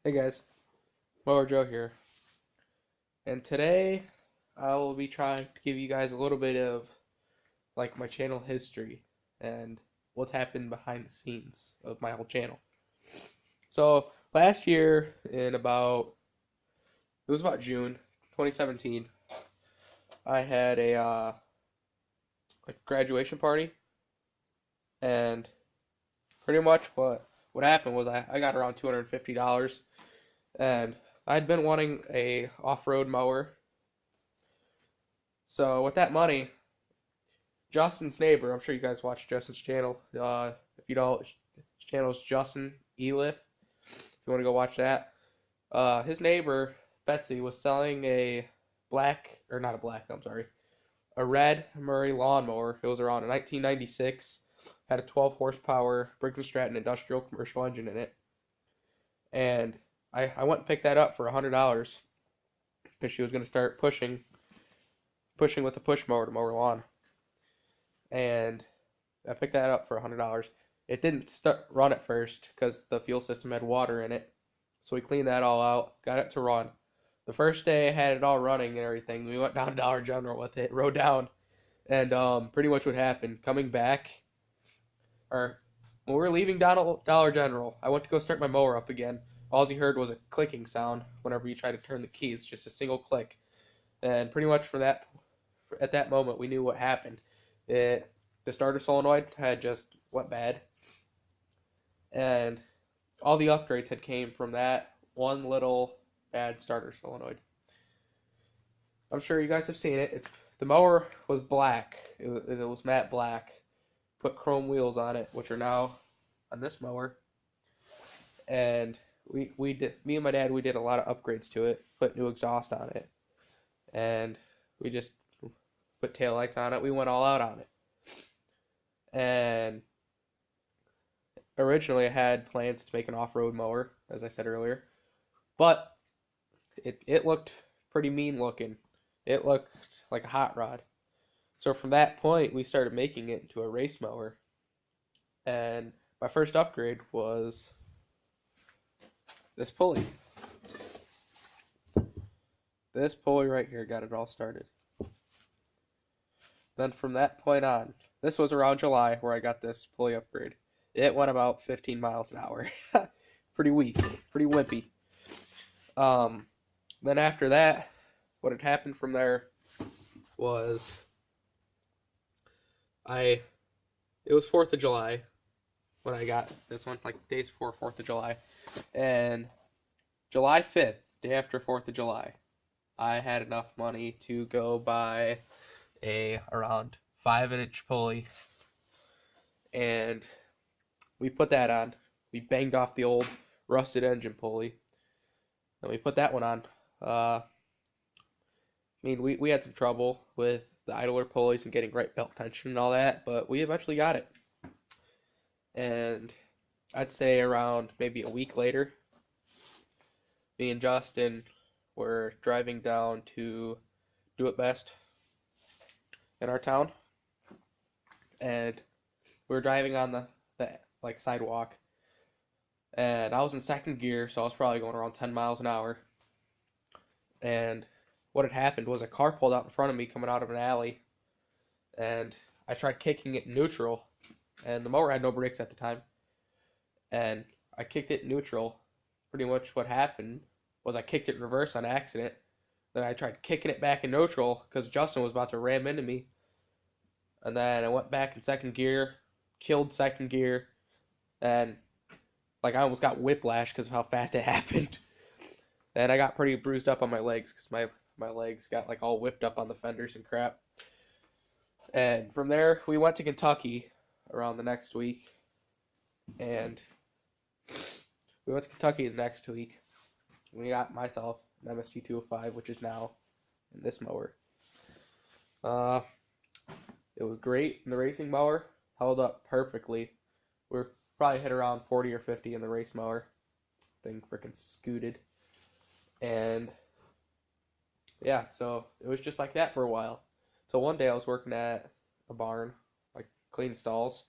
Hey guys, Mower Joe here, and today I will be trying to give you guys a little bit of like my channel history and what's happened behind the scenes of my whole channel. So last year it was about June 2017, I had a like graduation party, and pretty much what happened was I got around $250, and I'd been wanting a off-road mower. So with that money, Justin's neighbor, I'm sure you guys watch Justin's channel. If you don't, his channel is Justin Elif. If you want to go watch that, his neighbor Betsy was selling a a red Murray lawnmower. It was around a 1996. Had a 12 horsepower Briggs & Stratton industrial commercial engine in it, and I went and picked that up for $100 because she was going to start pushing with a push mower to mow her lawn. And I picked that up for $100. It didn't run at first because the fuel system had water in it. So we cleaned that all out, got it to run. The first day I had it all running and everything, we went down to Dollar General with it, rode down, and pretty much what happened, coming back, or when we were leaving Dollar General, I went to go start my mower up again. All you heard was a clicking sound whenever you tried to turn the keys, just a single click. And pretty much at that moment, we knew what happened. The starter solenoid had just went bad, and all the upgrades had came from that one little bad starter solenoid. I'm sure you guys have seen it. The mower was black. It was matte black. Put chrome wheels on it, which are now on this mower. And me and my dad, we did a lot of upgrades to it. Put new exhaust on it, and we just put taillights on it. We went all out on it. And originally I had plans to make an off-road mower, as I said earlier, but it looked pretty mean looking. It looked like a hot rod. So from that point, we started making it into a race mower. And my first upgrade was this pulley. This pulley right here got it all started. Then from that point on, this was around July where I got this pulley upgrade. It went about 15 miles an hour. Pretty weak, pretty wimpy. Then after that, what had happened from there was it was 4th of July when I got this one, like days before 4th of July. And July 5th, day after 4th of July, I had enough money to go buy a around 5-inch pulley, and we put that on. We banged off the old rusted engine pulley, and we put that one on. We had some trouble with the idler pulleys and getting right belt tension and all that, but we eventually got it. And I'd say around maybe a week later, me and Justin were driving down to Do It Best in our town, and we were driving on the like sidewalk, and I was in second gear, so I was probably going around 10 miles an hour. And what had happened was a car pulled out in front of me coming out of an alley, and I tried kicking it in neutral, and the mower had no brakes at the time, and I kicked it in neutral. Pretty much what happened was I kicked it in reverse on accident. Then I tried kicking it back in neutral because Justin was about to ram into me, and then I went back in second gear, killed second gear, and like I almost got whiplash because of how fast it happened. And I got pretty bruised up on my legs because my legs got like all whipped up on the fenders and crap. And from there, we went to Kentucky around the next week. And we went to Kentucky the next week. We got myself an MST 205, which is now in this mower. It was great in the racing mower. Held up perfectly. We're probably hit around 40 or 50 in the race mower. Thing freaking scooted. And yeah, so it was just like that for a while. So one day I was working at a barn, like cleaning stalls.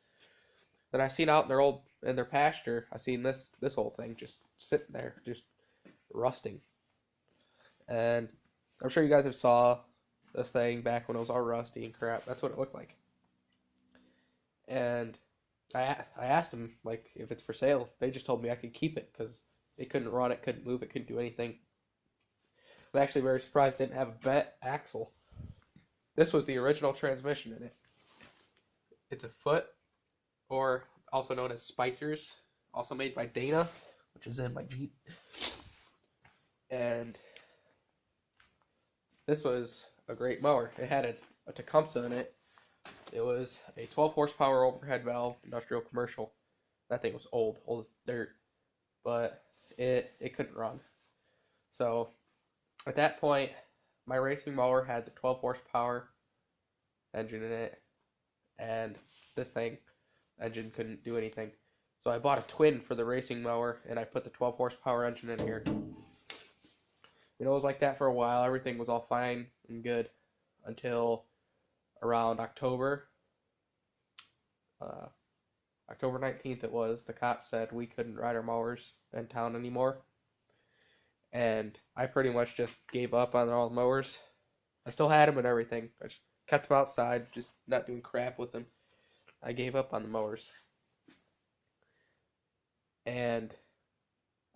Then I seen out in their pasture, I seen this whole thing just sitting there, just rusting. And I'm sure you guys have saw this thing back when it was all rusty and crap. That's what it looked like. And I asked them like if it's for sale. They just told me I could keep it because it couldn't run, it couldn't move, it couldn't do anything. I'm actually very surprised it didn't have a bent axle. This was the original transmission in it. It's a foot, or also known as Spicers, also made by Dana, which is in my Jeep. And this was a great mower. It had a Tecumseh in it. It was a 12 horsepower overhead valve, industrial commercial. That thing was old as dirt, but it couldn't run. So at that point, my racing mower had the 12 horsepower engine in it, and this thing engine couldn't do anything. So I bought a twin for the racing mower, and I put the 12 horsepower engine in here. It was like that for a while. Everything was all fine and good until around October 19th it was. The cop said we couldn't ride our mowers in town anymore. And I pretty much just gave up on all the mowers. I still had them and everything. I just kept them outside, just not doing crap with them. I gave up on the mowers. And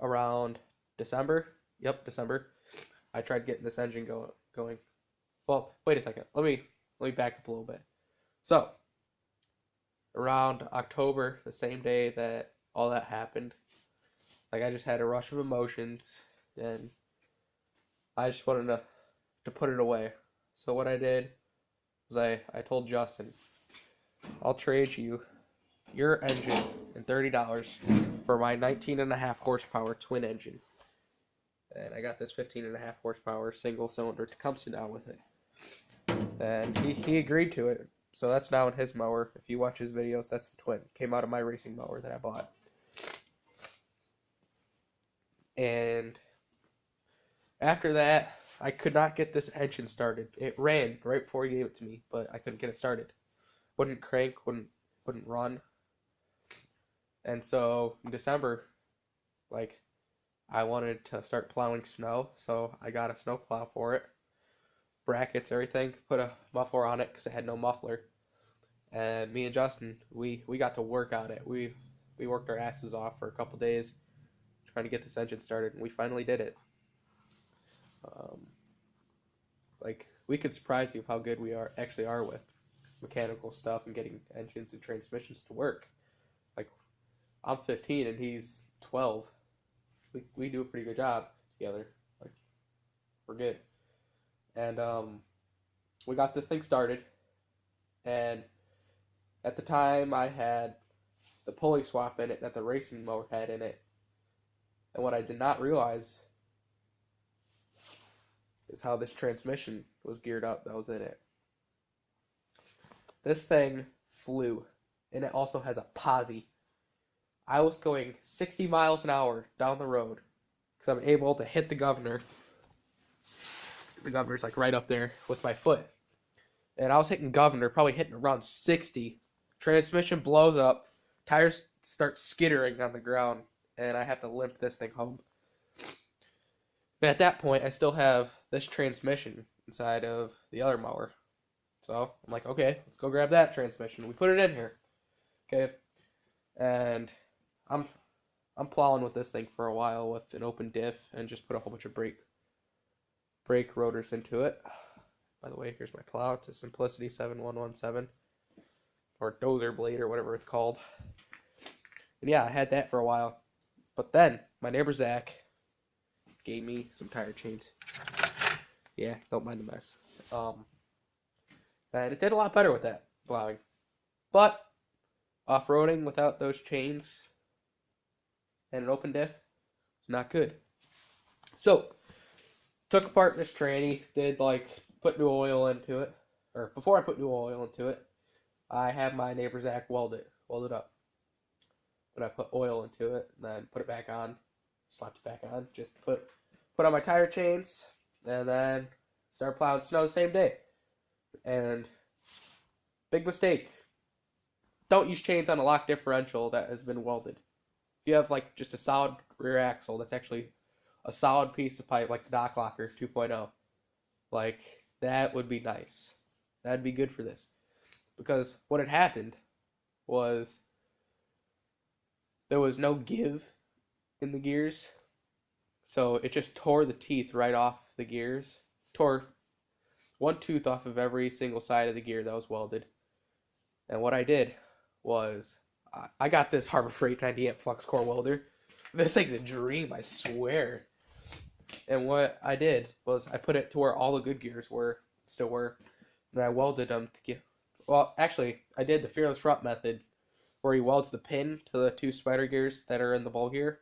around December, I tried getting this engine going. Well, wait a second. Let me back up a little bit. So, around October, the same day that all that happened, like I just had a rush of emotions, and I just wanted to put it away. So what I did was I told Justin, I'll trade you your engine and $30 for my 19.5 horsepower twin engine. And I got this 15.5 horsepower single cylinder Tecumseh now with it. And he agreed to it. So that's now in his mower. If you watch his videos, that's the twin. Came out of my racing mower that I bought. And after that, I could not get this engine started. It ran right before he gave it to me, but I couldn't get it started. Wouldn't crank, wouldn't run. And so in December, like, I wanted to start plowing snow, so I got a snow plow for it. Brackets, everything. Put a muffler on it because it had no muffler. And me and Justin, we got to work on it. We worked our asses off for a couple days trying to get this engine started, and we finally did it. Like, we could surprise you of how good we actually are with mechanical stuff and getting engines and transmissions to work. Like, I'm 15 and he's 12. We do a pretty good job together. Like, we're good. And we got this thing started, and at the time I had the pulley swap in it that the racing mower had in it. And what I did not realize is how this transmission was geared up that was in it. This thing flew, and it also has a posi. I was going 60 miles an hour down the road because I'm able to hit the governor. The governor's like right up there with my foot. And I was hitting governor, probably hitting around 60. Transmission blows up, tires start skittering on the ground, and I have to limp this thing home. But at that point, I still have this transmission inside of the other mower. So I'm like, okay, let's go grab that transmission. We put it in here. Okay. And I'm plowing with this thing for a while with an open diff and just put a whole bunch of brake rotors into it. By the way, here's my plow. It's a Simplicity 7117 or Dozer Blade or whatever it's called. And yeah, I had that for a while. But then my neighbor Zach gave me some tire chains. Yeah, don't mind the mess. And it did a lot better with that plowing. But off-roading without those chains and an open diff, not good. So, took apart this tranny, did put new oil into it. Or before I put new oil into it, I had my neighbor Zach weld it up. When I put oil into it, and then put it back on, slapped it back on, just put on my tire chains, and then start plowing snow the same day. And big mistake. Don't use chains on a lock differential that has been welded. If you have just a solid rear axle that's actually a solid piece of pipe like the Dock Locker 2.0. Like, that would be nice. That'd be good for this. Because what had happened was there was no give in the gears. So it just tore the teeth right off the gears. Tore one tooth off of every single side of the gear that was welded. And what I did was I got this Harbor Freight 90 amp flux core welder. This thing's a dream, I swear. And what I did was I put it to where all the good gears still were, and I welded them to get. Well, actually, I did the Fearless Front method, where he welds the pin to the two spider gears that are in the ball gear.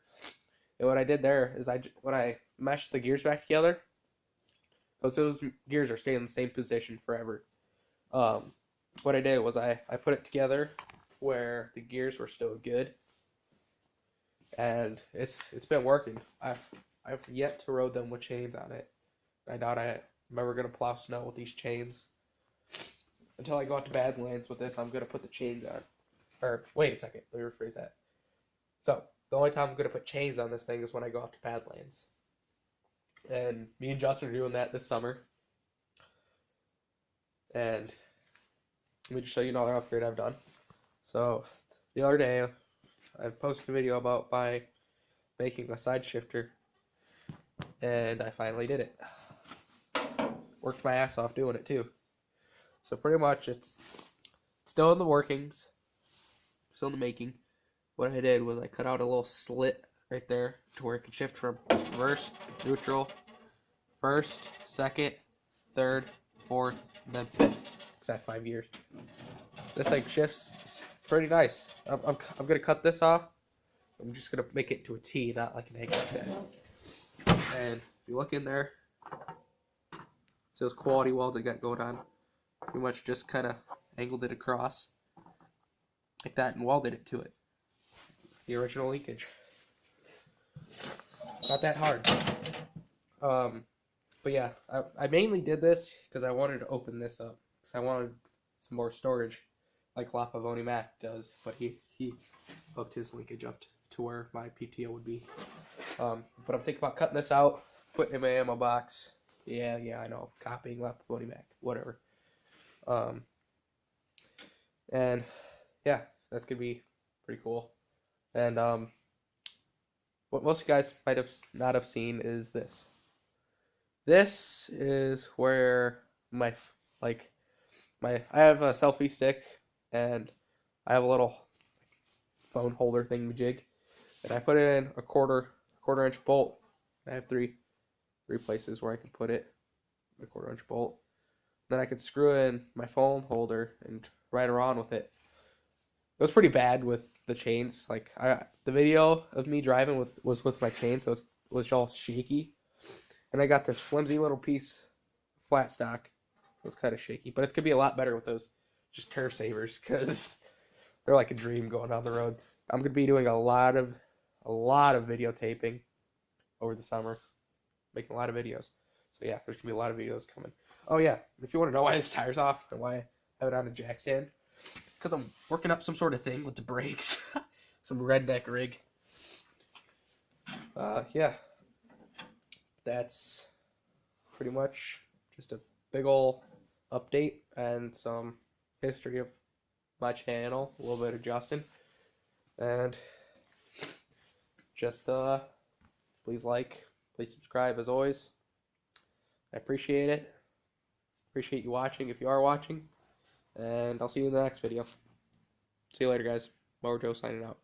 And what I did there is when I meshed the gears back together, those gears are staying in the same position forever. What I did was I put it together where the gears were still good, and it's been working. I've yet to road them with chains on it. I doubt I'm ever gonna plow snow with these chains. Until I go out to Badlands with this, I'm gonna put the chains on. Or wait a second, let me rephrase that. So the only time I'm gonna put chains on this thing is when I go out to Badlands. And me and Justin are doing that this summer. And let me just show you another upgrade I've done. So the other day, I posted a video about making a side shifter, and I finally did it. Worked my ass off doing it too. So pretty much it's still in the workings, still in the making. What I did was I cut out a little slit right there to where it can shift from reverse, neutral, first, second, third, fourth, and then fifth. Because I have 5 years. This thing shifts pretty nice. I'm gonna cut this off. I'm just gonna make it to a T, not like an egg like that. And if you look in there, see those quality welds I got going on. Pretty much just kind of angled it across like that and welded it to it. The original linkage. Not that hard. But yeah, I mainly did this because I wanted to open this up. Because I wanted some more storage like La Pavoni Mac does. But he hooked his linkage up to where my PTO would be. But I'm thinking about cutting this out, putting it in my ammo box. Yeah, I know. Copying La Pavoni Mac. Whatever. And yeah, that's gonna be pretty cool. And what most of you guys might have not have seen is this. This is where I have a selfie stick and I have a little phone holder thingamajig, and I put it in a quarter inch bolt. I have three places where I can put it, a 1/4 inch bolt. Then I could screw in my phone holder and ride around with it. It was pretty bad with the chains. Like the video of me driving was with my chain, so it was all shaky. And I got this flimsy little piece, flat stock. It was kind of shaky, but it's gonna be a lot better with those just turf savers because they're like a dream going down the road. I'm gonna be doing a lot of videotaping over the summer, making a lot of videos. So yeah, there's gonna be a lot of videos coming. Oh yeah, if you want to know why this tire's off and why I have it on a jack stand, because I'm working up some sort of thing with the brakes, some redneck rig. Yeah, that's pretty much just a big ol' update and some history of my channel, a little bit of Justin, and just please please subscribe as always. I appreciate it. Appreciate you watching if you are watching, and I'll see you in the next video. See you later, guys. Mower Joe signing out.